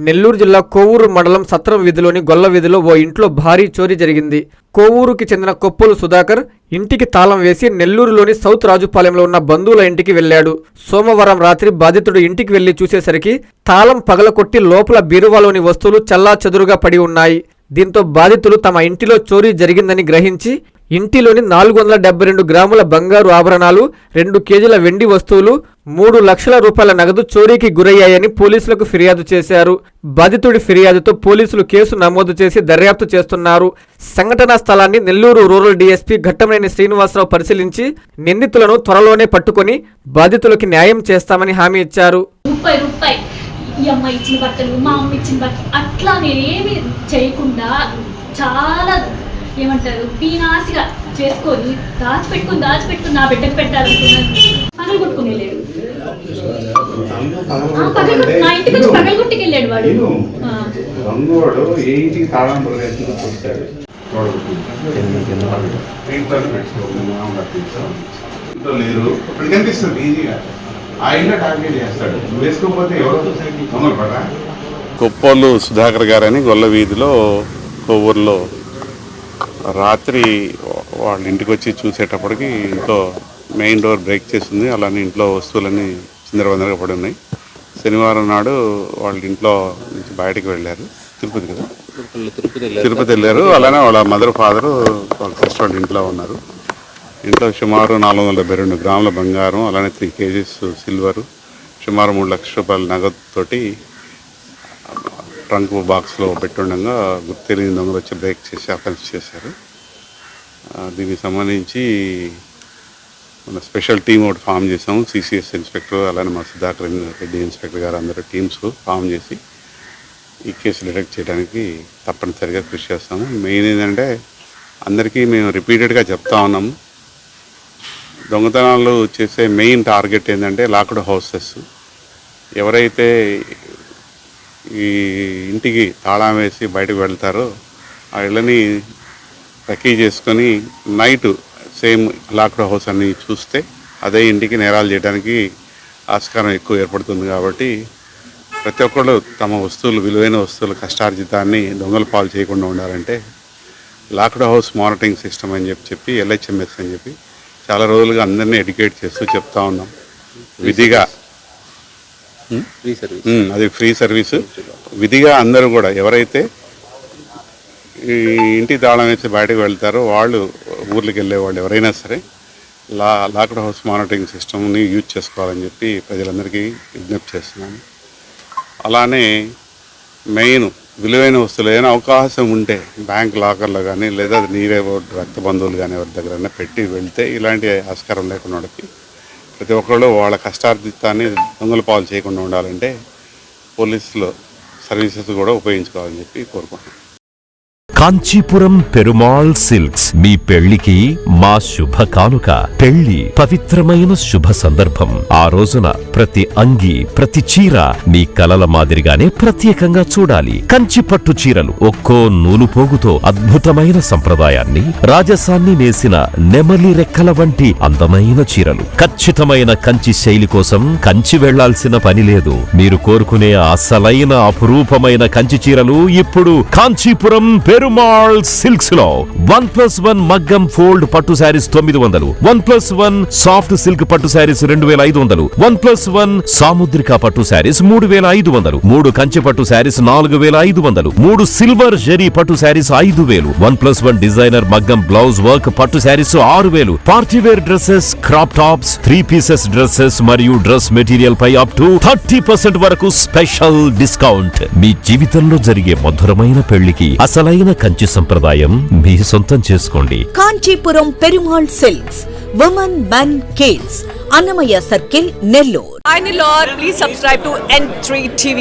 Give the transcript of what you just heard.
నెల్లూరు జిల్లా కోవూరు మండలం సత్రం వీధిలోని గొల్ల వీధిలో ఓ ఇంట్లో భారీ చోరీ జరిగింది. కోవూరుకి చెందిన కొప్పులు సుధాకర్ ఇంటికి తాళం వేసి నెల్లూరులోని సౌత్ రాజుపాలెంలో ఉన్న బంధువుల ఇంటికి వెళ్లాడు. సోమవారం రాత్రి బాధితుడు ఇంటికి వెళ్లి చూసేసరికి తాళం పగలకొట్టి లోపల బీరువాలోని వస్తువులు చల్లాచెదురుగా పడి ఉన్నాయి. దీంతో బాధితులు తమ ఇంటిలో చోరీ జరిగిందని గ్రహించి ఇంటిలోని 472 గ్రాముల బంగారు ఆభరణాలు, 2 కేజీల వెండి వస్తువులు, 3 లక్షల రూపాయల నగదు చోరీకి గురయ్యాయని పోలీసులకు ఫిర్యాదు చేశారు. బాధితుడి ఫిర్యాదుతో పోలీసులు కేసు నమోదు చేసి దర్యాప్తు చేస్తున్నారు. సంఘటనా స్థలాన్ని నెల్లూరు రూరల్ డీఎస్పీ ఘట్టమనేని శ్రీనివాసరావు పరిశీలించి నిందితులను త్వరలోనే పట్టుకొని బాధితులకి న్యాయం చేస్తామని హామీ ఇచ్చారు. ఈ అమ్మ ఇచ్చిన బట్టలు, మా అమ్మ ఇచ్చిన బట్టలు అట్లా నేనేమి చేయకుండా చాలా ఏమంటారు పీనాసిగా చేసుకొని దాచిపెట్టుకుని నా బిడ్డకు పెట్టాలనుకున్నాను. పగలు కొట్టుకుని వెళ్ళాడు, మా ఇంటికి వచ్చి పగలు కొట్టుకు వెళ్ళాడు వాడు. కొప్పోలు సుధాకర్ గారని గొల్ల వీధిలో కొవ్వూరులో రాత్రి వాళ్ళ ఇంటికి వచ్చి చూసేటప్పటికి ఇంట్లో మెయిన్ డోర్ బ్రేక్ చేసింది. అలానే ఇంట్లో వస్తువులన్నీ చిందరవందరగా పడి ఉన్నాయి. శనివారం నాడు వాళ్ళ ఇంట్లో నుంచి బయటకు వెళ్ళారు. తిరుపతి వెళ్ళారు. అలానే వాళ్ళ మదర్ ఫాదరు వాళ్ళ ఫస్ట్ వాళ్ళ ఇంట్లో ఉన్నారు. ఇంట్లో సుమారు 472 గ్రాముల బంగారం, అలానే 3 కేజీస్ సిల్వరు, సుమారు 3 లక్షల రూపాయల నగదుతోటి ట్రంక్ బాక్స్లో పెట్టుండగా గుర్తు తెలియని దొంగలు వచ్చి బ్రేక్ చేసి అఫెన్స్ చేశారు. దీనికి సంబంధించి మన స్పెషల్ టీం ఒకటి ఫామ్ చేసాము. సిసిఎస్ ఇన్స్పెక్టర్, అలానే మా సుధాకర్ రెడ్డి ఇన్స్పెక్టర్ గారు అందరూ టీమ్స్ ఫామ్ చేసి ఈ కేసు డిటెక్ట్ చేయడానికి తప్పనిసరిగా కృషి చేస్తాము. మెయిన్ ఏంటంటే అందరికీ మేము రిపీటెడ్గా చెప్తా ఉన్నాము, దొంగతనాలు చేసే మెయిన్ టార్గెట్ ఏంటంటే లాక్డ్ హౌసెస్. ఎవరైతే ఈ ఇంటికి తాళం వేసి బయటకు వెళ్తారో ఆ ఇళ్ళని రకీ చేసుకొని నైట్ సేమ్ లాక్డ్ హౌస్ అని చూస్తే అదే ఇంటికి నేరాలు చేయడానికి ఆస్కారం ఎక్కువ ఏర్పడుతుంది. కాబట్టి ప్రతి ఒక్కళ్ళు తమ వస్తువులు, విలువైన వస్తువులు, కష్టార్జితాన్ని దొంగల పాలు చేయకుండా ఉండాలంటే లాక్డ్ హౌస్ మానిటరింగ్ సిస్టమ్ అని చెప్పి LHMS అని చెప్పి చాలా రోజులుగా అందరినీ ఎడ్యుకేట్ చేస్తూ చెప్తా ఉన్నాం. విధిగా అది ఫ్రీ సర్వీసు. విధిగా అందరూ కూడా ఎవరైతే ఈ ఇంటి తాళం వేసి బయటకు వెళ్తారో వాళ్ళు, ఊర్లకు వెళ్ళే వాళ్ళు ఎవరైనా సరే లాక్డ్ హౌస్ మానిటరింగ్ సిస్టమ్ని యూజ్ చేసుకోవాలని చెప్పి ప్రజలందరికీ విజ్ఞప్తి చేస్తున్నాను. అలానే మెయిన్ విలువైన వస్తువులు ఏదైనా అవకాశం ఉంటే బ్యాంక్ లాకర్లో కానీ లేదా నీరే రక్త బంధువులు కానీ ఎవరి దగ్గర పెట్టి వెళ్తే ఇలాంటి ఆస్కారం లేకుండా వాళ్ళకి ప్రతి ఒక్కళ్ళు వాళ్ళ కష్టార్జితాన్ని దొంగల పాలు చేయకుండా ఉండాలంటే పోలీసులు సర్వీసెస్ కూడా ఉపయోగించుకోవాలని చెప్పి కోరుకుంటున్నాను. కాంచీపురం పెరుమాళ్ సిల్క్స్ మీ పెళ్లికి మా శుభ కానుక. పెళ్లి పవిత్రమైన శుభ సందర్భం. ఆ రోజున ప్రతి అంగి, ప్రతి చీర మీ కలల మాదిరిగానే ప్రత్యేకంగా చూడాలి. కంచి పట్టు చీరలు ఒక్కో నూలు పోగుతో అద్భుతమైన సంప్రదాయాన్ని, రాజసాన్ని నేసిన నెమలి రెక్కల వంటి అందమైన చీరలు. ఖచ్చితమైన కంచి శైలి కోసం కంచి వెళ్లాల్సిన పని లేదు. మీరు కోరుకునే అసలైన అపురూపమైన కంచి చీరలు ఇప్పుడు కాంచీపురం పెరుమాళ్ సిల్క్స్ లో 1+1 మగ్గం ఫోల్డ్ పట్టు శారీస్ 900, 1+1 సాఫ్ట్ సిల్క్ పట్టు శారీస్ 2500, 1+1 సాముద్రిక పట్టు శారీస్ 3500, 3 కంచి పట్టు saris 4500, 3 silver zari pattu sarees 5000, 1+1 designer maggam blouse work pattu sarees 6000, partywear dresses, crop tops, 3 pieces dresses మరియు డ్రెస్ మెటీరియల్ పై అప్ టు 30% వరకు స్పెషల్ డిస్కౌంట్. మీ జీవితంలో జరిగే మధురమైన పెళ్లికి అసలైన కంచి సంప్రదాయం మీ సొంతం చేసుకోండి. Kanchipuram Perumal silks, women, men, kids, Annamayya circle, Nellore. Please subscribe to N3 TV.